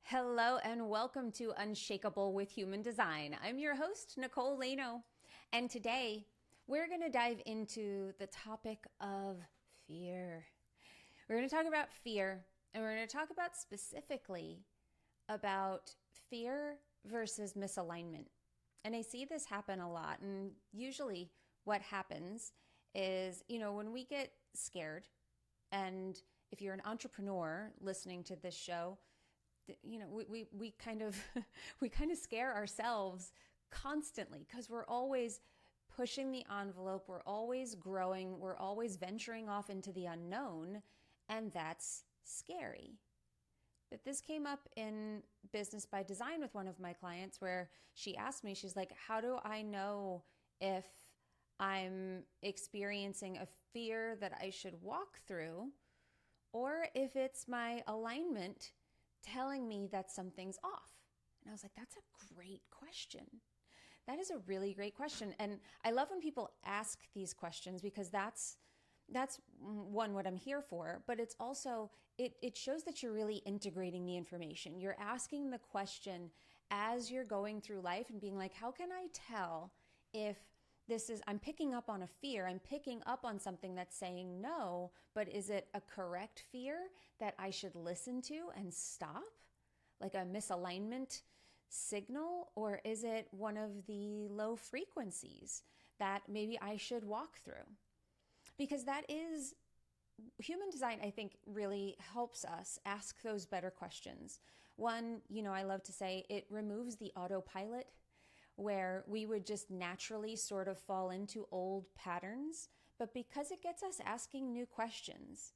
Hello and welcome to Unshakable with Human Design. I'm your host, Nicole Leno, and today we're going to dive into the topic of fear. We're going to talk about fear, and we're going to talk about specifically about fear versus misalignment. And I see this happen a lot, and usually what happens is, when we get scared, and if you're an entrepreneur listening to this show, we kind of we kind of scare ourselves constantly because we're always pushing the envelope, we're always growing, we're always venturing off into the unknown, and that's scary. But this came up in Business by Design with one of my clients where she asked me, she's like, how do I know if I'm experiencing a fear that I should walk through, or if it's my alignment telling me that something's off? And I was like, that's a great question. That is a really great question. And I love when people ask these questions because that's one, what I'm here for, but it's also, it shows that you're really integrating the information. You're asking the question as you're going through life and being like, how can I tell if I'm picking up on a fear, I'm picking up on something that's saying no, but is it a correct fear that I should listen to and stop? Like a misalignment signal? Or is it one of the low frequencies that maybe I should walk through? Because that is human design, I think, really helps us ask those better questions. One, I love to say it removes the autopilot where we would just naturally sort of fall into old patterns, but because it gets us asking new questions.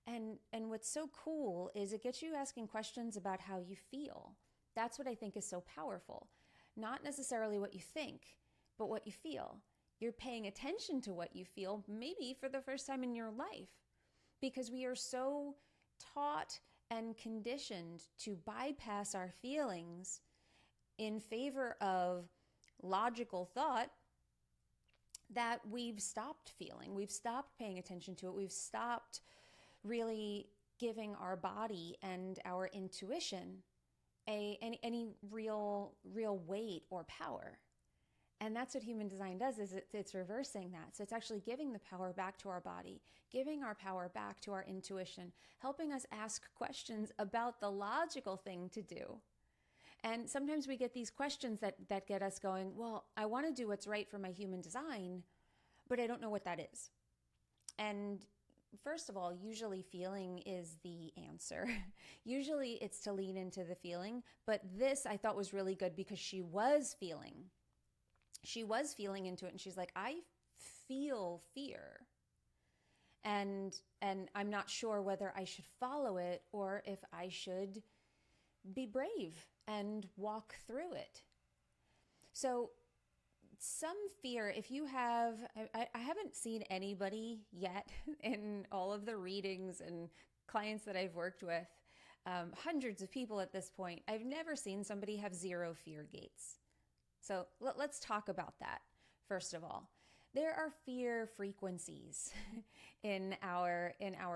And what's so cool is it gets you asking questions about how you feel. That's what I think is so powerful. Not necessarily what you think, but what you feel. You're paying attention to what you feel, maybe for the first time in your life, because we are so taught and conditioned to bypass our feelings in favor of logical thought that we've stopped feeling. We've stopped paying attention to it. We've stopped really giving our body and our intuition any real weight or power. And that's what human design does, is it's reversing that. So it's actually giving the power back to our body, giving our power back to our intuition, helping us ask questions about the logical thing to do. And sometimes we get these questions that get us going, well, I want to do what's right for my human design, but I don't know what that is. And first of all, usually feeling is the answer. Usually it's to lean into the feeling. But this I thought was really good because she was feeling into it. And she's like, I feel fear. And I'm not sure whether I should follow it or if I should be brave and walk through it. So some fear, if you have, I haven't seen anybody yet in all of the readings and clients that I've worked with, hundreds of people at this point, I've never seen somebody have zero fear gates. So let's talk about that. First of all, there are fear frequencies in our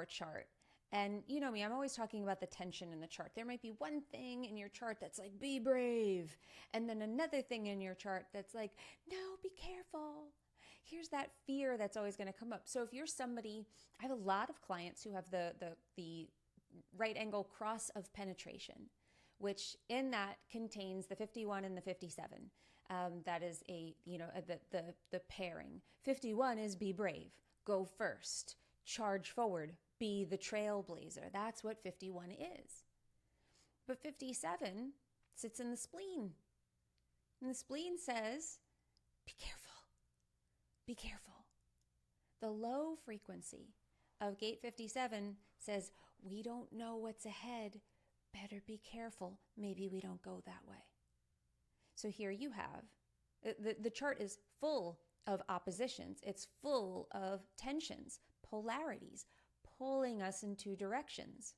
chart. And you know me, I'm always talking about the tension in the chart. There might be one thing in your chart that's like, be brave. And then another thing in your chart that's like, no, be careful. Here's that fear that's always going to come up. So if you're somebody, I have a lot of clients who have the right angle cross of penetration, which in that contains the 51 and the 57. That is the pairing. 51 is be brave, go first, charge forward, be the trailblazer. That's what 51 is. But 57 sits in the spleen. And the spleen says, be careful, be careful. The low frequency of gate 57 says, we don't know what's ahead. Better be careful. Maybe we don't go that way. So here you have, the chart is full of oppositions. It's full of tensions, polarities, pulling us in two directions.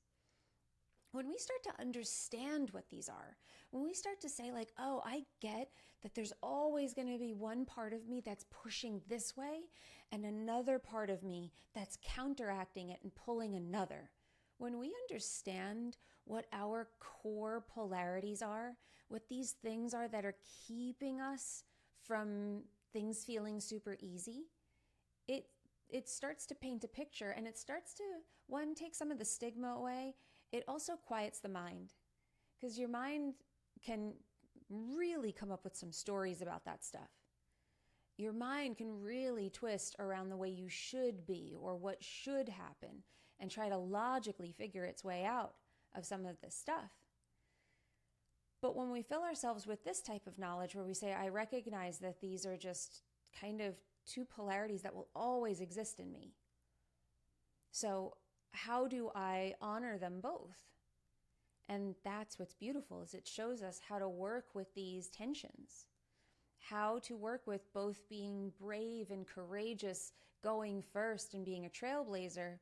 When we start to understand what these are, when we start to say like, oh, I get that there's always going to be one part of me that's pushing this way and another part of me that's counteracting it and pulling another. When we understand what our core polarities are, what these things are that are keeping us from things feeling super easy, it starts to paint a picture, and it starts to, one, take some of the stigma away. It also quiets the mind, because your mind can really come up with some stories about that stuff. Your mind can really twist around the way you should be or what should happen and try to logically figure its way out of some of this stuff. But when we fill ourselves with this type of knowledge where we say, I recognize that these are just kind of two polarities that will always exist in me. So how do I honor them both? And that's what's beautiful, is it shows us how to work with these tensions, how to work with both being brave and courageous, going first and being a trailblazer,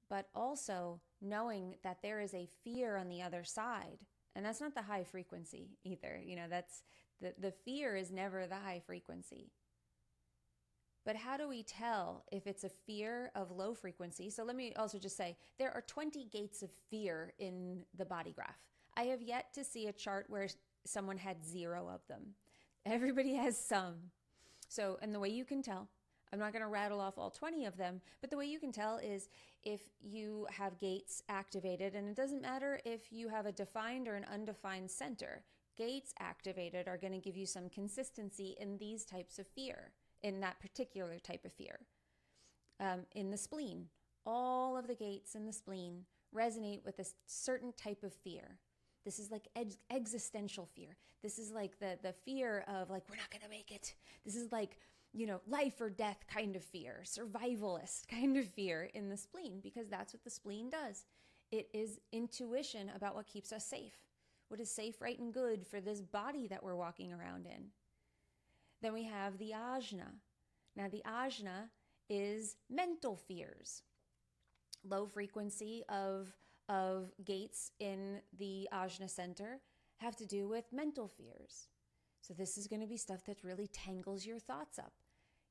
but also knowing that there is a fear on the other side. And that's not the high frequency either. That's the fear is never the high frequency. But how do we tell if it's a fear of low frequency? So let me also just say, there are 20 gates of fear in the body graph. I have yet to see a chart where someone had 0 of them. Everybody has some. So, and the way you can tell, I'm not going to rattle off all 20 of them, but the way you can tell is if you have gates activated, and it doesn't matter if you have a defined or an undefined center, gates activated are going to give you some consistency in these types of fear, in that particular type of fear. In the spleen, all of the gates in the spleen resonate with a certain type of fear. This is like existential fear. This is like the fear of like, we're not going to make it. This is like, life or death kind of fear, survivalist kind of fear in the spleen, because that's what the spleen does. It is intuition about what keeps us safe, what is safe, right, and good for this body that we're walking around in. Then we have the Ajna. Now the Ajna is mental fears. Low frequency of gates in the Ajna center have to do with mental fears. So this is going to be stuff that really tangles your thoughts up.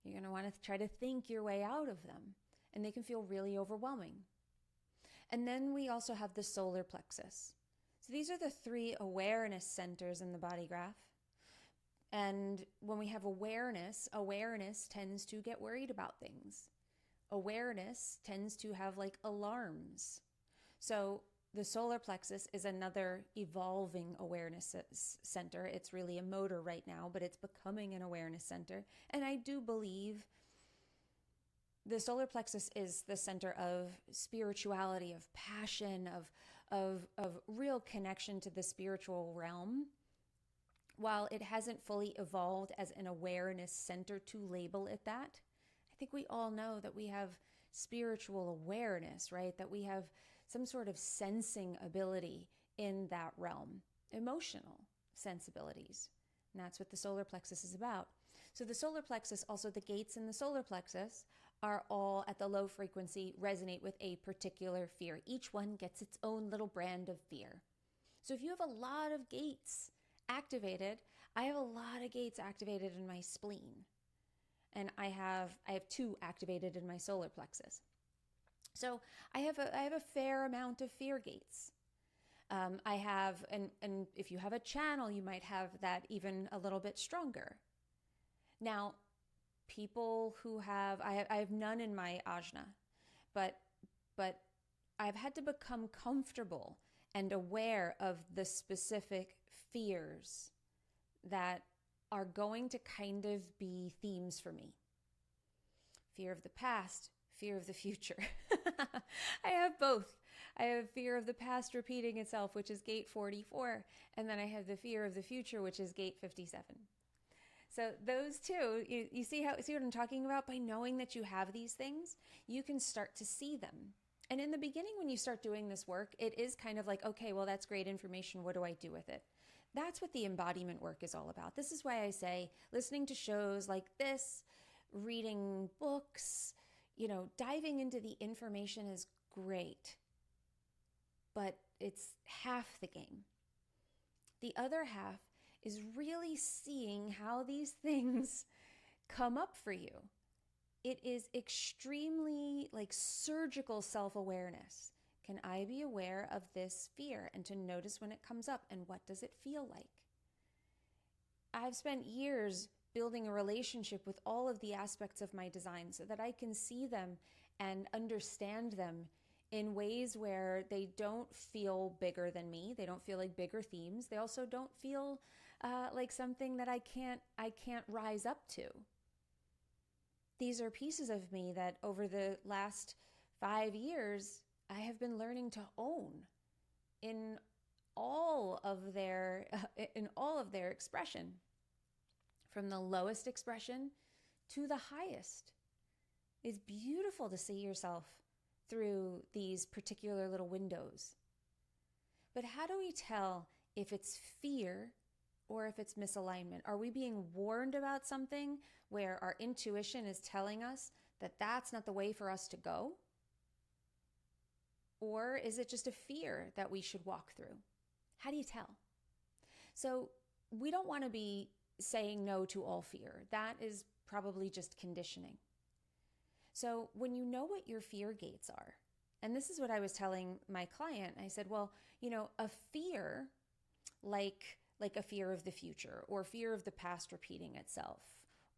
You're going to want to try to think your way out of them, and they can feel really overwhelming. And then we also have the solar plexus. So these are the 3 awareness centers in the body graph. And when we have awareness tends to get worried about things. Awareness tends to have like alarms. So the solar plexus is another evolving awareness center. It's really a motor right now, but it's becoming an awareness center. And I do believe the solar plexus is the center of spirituality, of passion, of real connection to the spiritual realm. While it hasn't fully evolved as an awareness center to label it that, I think we all know that we have spiritual awareness, right? That we have some sort of sensing ability in that realm, emotional sensibilities. And that's what the solar plexus is about. So the solar plexus, also the gates in the solar plexus, are all at the low frequency, resonate with a particular fear. Each one gets its own little brand of fear. So if you have a lot of gates activated, I have a lot of gates activated in my spleen. And I have 2 activated in my solar plexus. So I have a fair amount of fear gates. I have, and if you have a channel, you might have that even a little bit stronger. Now, people who have, I have none in my Ajna, but I've had to become comfortable and aware of the specific fears that are going to kind of be themes for me. Fear of the past, fear of the future. I have both. I have fear of the past repeating itself, which is gate 44, and then I have the fear of the future, which is gate 57. So those two, you see what I'm talking about? By knowing that you have these things, you can start to see them. And in the beginning, when you start doing this work, it is kind of like, okay, well, that's great information. What do I do with it? That's what the embodiment work is all about. This is why I say listening to shows like this, reading books, diving into the information is great, but it's half the game. The other half is really seeing how these things come up for you. It is extremely like surgical self-awareness, can I be aware of this fear and to notice when it comes up and what does it feel like? I've spent years building a relationship with all of the aspects of my design so that I can see them and understand them in ways where they don't feel bigger than me. They don't feel like bigger themes. They also don't feel like something that I can't rise up to. These are pieces of me that over the last 5 years, I have been learning to own in all of their expression, from the lowest expression to the highest. It's beautiful to see yourself through these particular little windows. But how do we tell if it's fear or if it's misalignment? Are we being warned about something where our intuition is telling us that that's not the way for us to go? Or is it just a fear that we should walk through? How do you tell? So we don't want to be saying no to all fear. That is probably just conditioning. So when you know what your fear gates are, and this is what I was telling my client, I said, well, a fear like a fear of the future or fear of the past repeating itself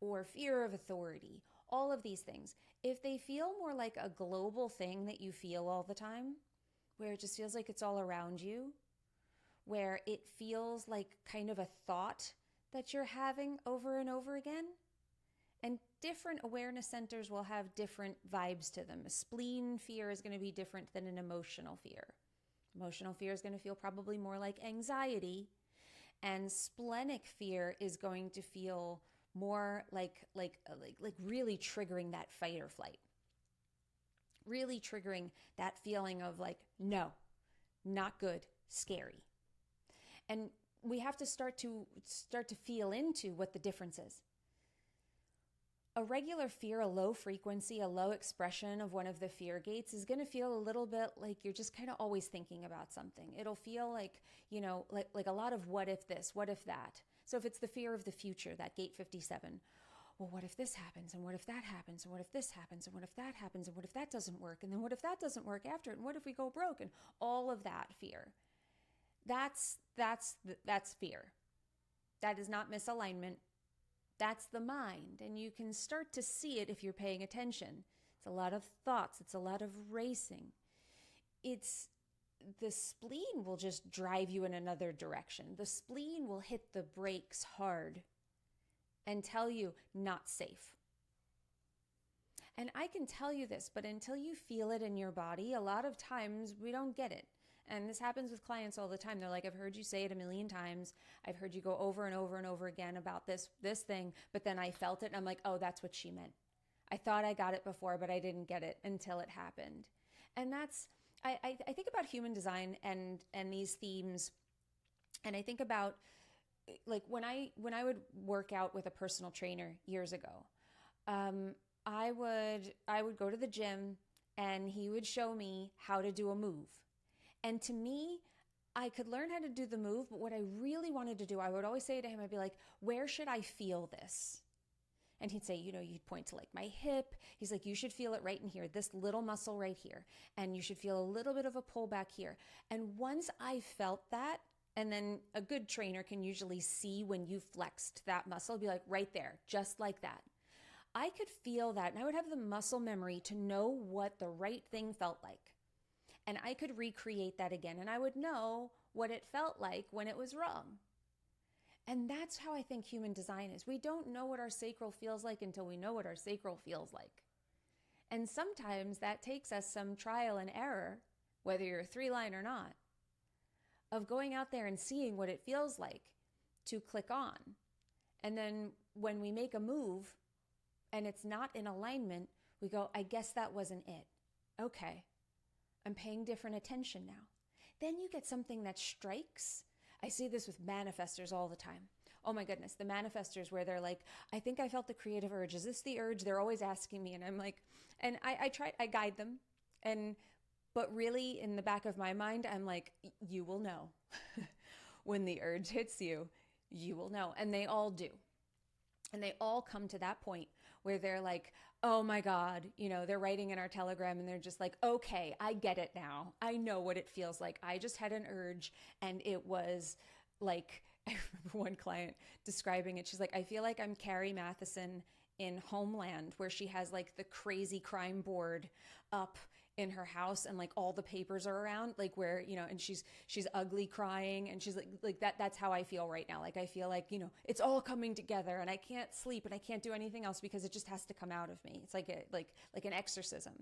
or fear of authority, all of these things, if they feel more like a global thing that you feel all the time, where it just feels like it's all around you, where it feels like kind of a thought that you're having over and over again, and different awareness centers will have different vibes to them. A spleen fear is going to be different than an emotional fear. Emotional fear is going to feel probably more like anxiety, and splenic fear is going to feel more like really triggering that fight or flight. Really triggering that feeling of like, no, not good, scary. And we have to start to feel into what the difference is. A regular fear, a low frequency, a low expression of one of the fear gates is going to feel a little bit like you're just kind of always thinking about something. It'll feel like, like a lot of what if this, what if that. So if it's the fear of the future, that gate 57, well, what if this happens? And what if that happens? And what if this happens? And what if that happens? And what if that doesn't work? And then what if that doesn't work after it? And what if we go broke? And all of that fear. That's fear. That is not misalignment. That's the mind. And you can start to see it if you're paying attention. It's a lot of thoughts. It's a lot of racing. The spleen will just drive you in another direction. The spleen will hit the brakes hard and tell you not safe. And I can tell you this, but until you feel it in your body, a lot of times we don't get it. And this happens with clients all the time. They're like, I've heard you say it a million times. I've heard you go over and over and over again about this thing, but then I felt it and I'm like, oh, that's what she meant. I thought I got it before, but I didn't get it until it happened. And I think about human design and these themes, and I think about like when I would work out with a personal trainer years ago, I would go to the gym and he would show me how to do a move. And to me, I could learn how to do the move, but what I really wanted to do, I would always say to him, I'd be like, where should I feel this? And he'd say, you'd point to like my hip. He's like, you should feel it right in here, this little muscle right here. And you should feel a little bit of a pull back here. And once I felt that, and then a good trainer can usually see when you flexed that muscle, be like right there, just like that. I could feel that, and I would have the muscle memory to know what the right thing felt like. And I could recreate that again, and I would know what it felt like when it was wrong. And that's how I think human design is. We don't know what our sacral feels like until we know what our sacral feels like. And sometimes that takes us some trial and error, whether you're a 3-line or not, of going out there and seeing what it feels like to click on. And then when we make a move and it's not in alignment, we go, I guess that wasn't it. Okay. I'm paying different attention now. Then you get something that strikes. I see this with manifestors all the time. Oh my goodness, the manifestors where they're like, I think I felt the creative urge. Is this the urge? They're always asking me. And I'm like, and I guide them. But really in the back of my mind, I'm like, you will know. When the urge hits you, you will know. And they all do. And they all come to that point where they're like, oh my God, they're writing in our Telegram and they're just like, okay, I get it now. I know what it feels like. I just had an urge and it was like, I remember one client describing it. She's like, I feel like I'm Carrie Matheson in Homeland, where she has like the crazy crime board up in her house and like all the papers are around, like where, and she's ugly crying and she's like that's how I feel right now. Like I feel like, it's all coming together and I can't sleep and I can't do anything else because it just has to come out of me. It's like like an exorcism.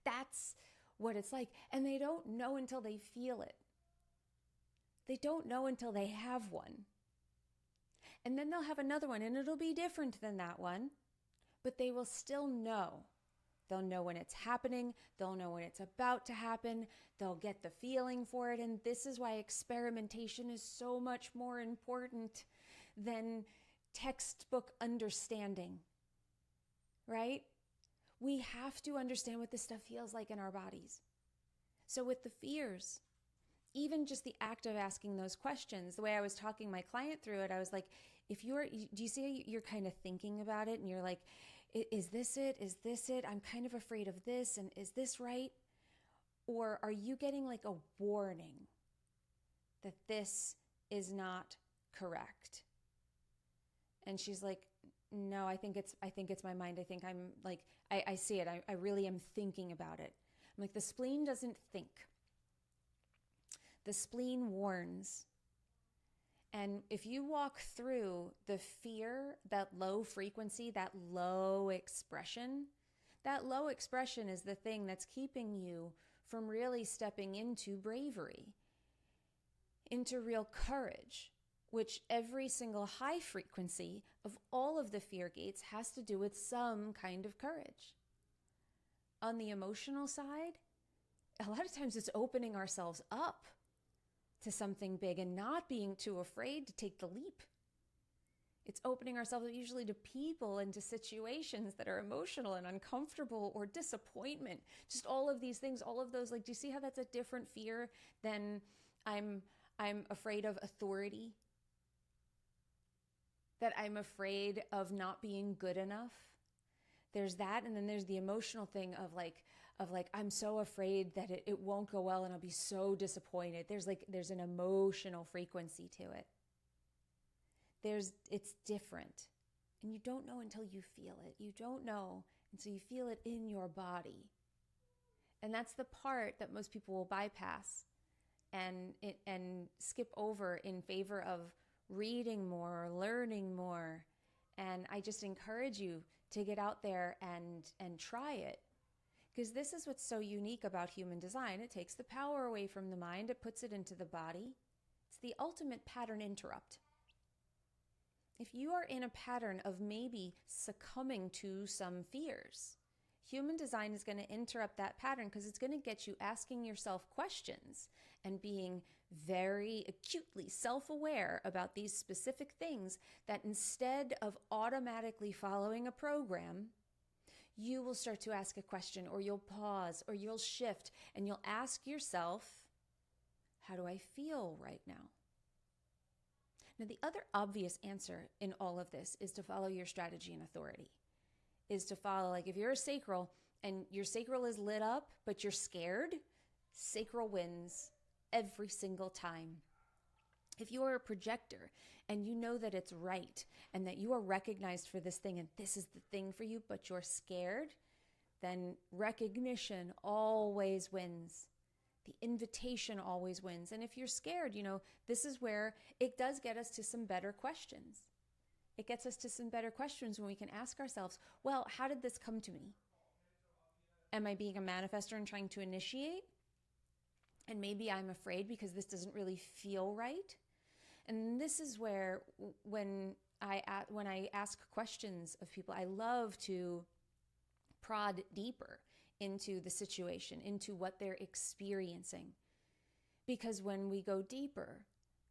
That's what it's like. And they don't know until they feel it. They don't know until they have one. And then they'll have another one and it'll be different than that one, but they will still know. They'll know when it's happening. They'll know when it's about to happen. They'll get the feeling for it. And this is why experimentation is so much more important than textbook understanding, right? We have to understand what this stuff feels like in our bodies. So with the fears, even just the act of asking those questions, the way I was talking my client through it, I was like, do you see you're kind of thinking about it and you're like, is this it? Is this it? I'm kind of afraid of this. And is this right? Or are you getting like a warning that this is not correct? And she's like, no, I think it's my mind. I think I'm like, I see it. I really am thinking about it. I'm like, the spleen doesn't think. The spleen warns. And if you walk through the fear, that low frequency, that low expression is the thing that's keeping you from really stepping into bravery, into real courage, which every single high frequency of all of the fear gates has to do with some kind of courage. On the emotional side, a lot of times it's opening ourselves up to something big and not being too afraid to take the leap. It's opening ourselves usually to people and to situations that are emotional and uncomfortable or disappointment. Just all of these things, all of those, like, do you see how that's a different fear than I'm afraid of authority? That I'm afraid of not being good enough? There's that, and then there's the emotional thing of like I'm so afraid that it won't go well and I'll be so disappointed. There's an emotional frequency to it. It's different. And you don't know until you feel it. You don't know until you feel it in your body. And that's the part that most people will bypass and skip over in favor of reading more or learning more. And I just encourage you to get out there and try it. Because this is what's so unique about human design. It takes the power away from the mind. It puts it into the body. It's the ultimate pattern interrupt. If you are in a pattern of maybe succumbing to some fears, human design is going to interrupt that pattern because it's going to get you asking yourself questions and being very acutely self-aware about these specific things that instead of automatically following a program, you will start to ask a question, or you'll pause, or you'll shift, and you'll ask yourself, how do I feel right now? Now, the other obvious answer in all of this is to follow your strategy and authority. Is to follow, like if you're a sacral and your sacral is lit up, but you're scared, sacral wins every single time. If you are a projector and you know that it's right and that you are recognized for this thing and this is the thing for you, but you're scared, then recognition always wins. The invitation always wins. And if you're scared, this is where it does get us to some better questions. It gets us to some better questions when we can ask ourselves, well, how did this come to me? Am I being a manifestor and trying to initiate? And maybe I'm afraid because this doesn't really feel right. And this is where when I ask questions of people, I love to prod deeper into the situation, into what they're experiencing. Because when we go deeper,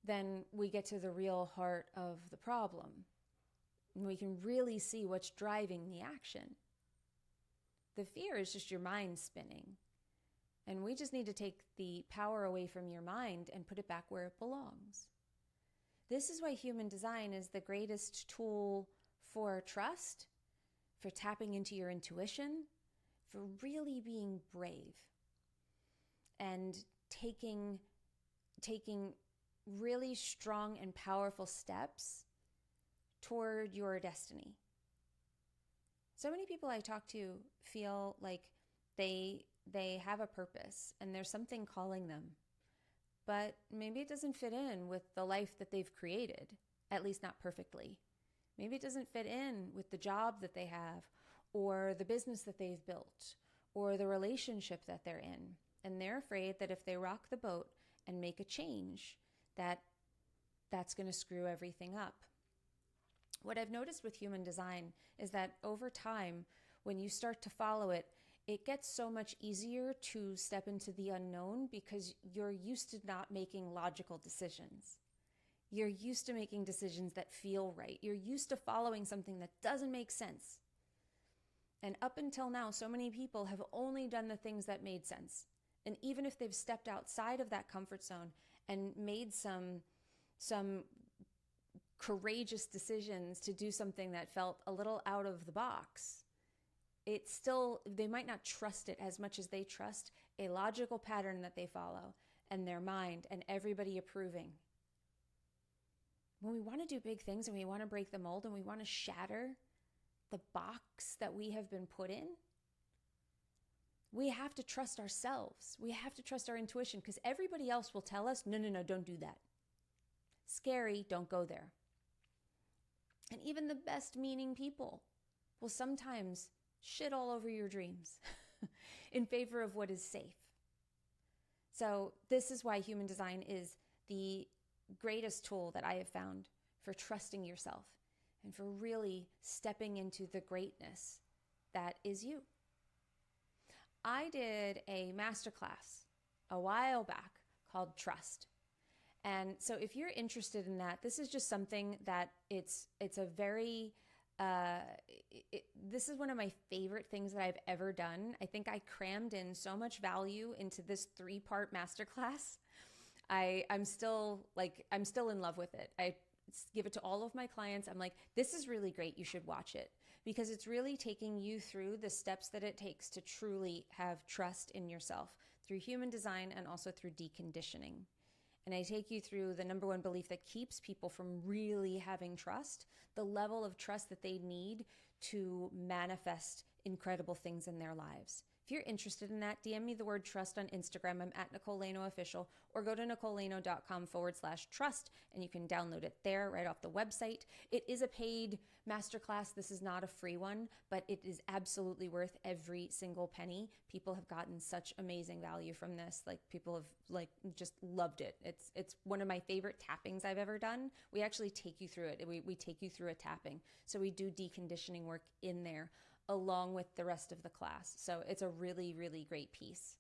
then we get to the real heart of the problem. And we can really see what's driving the action. The fear is just your mind spinning. And we just need to take the power away from your mind and put it back where it belongs. This is why human design is the greatest tool for trust, for tapping into your intuition, for really being brave and taking really strong and powerful steps toward your destiny. So many people I talk to feel like they have a purpose and there's something calling them, but maybe it doesn't fit in with the life that they've created, at least not perfectly. Maybe it doesn't fit in with the job that they have, or the business that they've built, or the relationship that they're in. And they're afraid that if they rock the boat and make a change, that's going to screw everything up. What I've noticed with human design is that over time, when you start to follow it, it gets so much easier to step into the unknown because you're used to not making logical decisions. You're used to making decisions that feel right. You're used to following something that doesn't make sense. And up until now, so many people have only done the things that made sense. And even if they've stepped outside of that comfort zone and made some courageous decisions to do something that felt a little out of the box, it's still, they might not trust it as much as they trust a logical pattern that they follow and their mind and everybody approving. When we want to do big things and we want to break the mold and we want to shatter the box that we have been put in, we have to trust ourselves. We have to trust our intuition because everybody else will tell us, no, don't do that. Scary, don't go there. And even the best meaning people will sometimes shit all over your dreams in favor of what is safe. So this is why human design is the greatest tool that I have found for trusting yourself and for really stepping into the greatness that is you. I did a masterclass a while back called Trust. And so if you're interested in that, this is just something that it's a very, this is one of my favorite things that I've ever done. I think I crammed in so much value into this 3-part masterclass. I'm still in love with it. I give it to all of my clients. I'm like, this is really great. You should watch it because it's really taking you through the steps that it takes to truly have trust in yourself through human design and also through deconditioning. And I take you through the number one belief that keeps people from really having trust, the level of trust that they need to manifest incredible things in their lives. If you're interested in that, DM me the word trust on Instagram. I'm at Nicole Laino Official, or go to NicoleLaino.com/trust and you can download it there right off the website. It is a paid masterclass. This is not a free one, but it is absolutely worth every single penny. People have gotten such amazing value from this. Like people have just loved it. It's one of my favorite tappings I've ever done. We actually take you through it. We take you through a tapping. So we do deconditioning work in there along with the rest of the class. So it's a really, really great piece.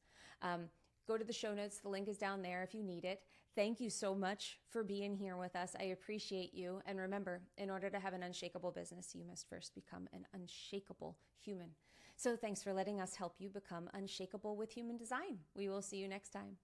Go to the show notes. The link is down there if you need it. Thank you so much for being here with us. I appreciate you. And remember, in order to have an unshakable business, you must first become an unshakable human. So thanks for letting us help you become unshakable with human design. We will see you next time.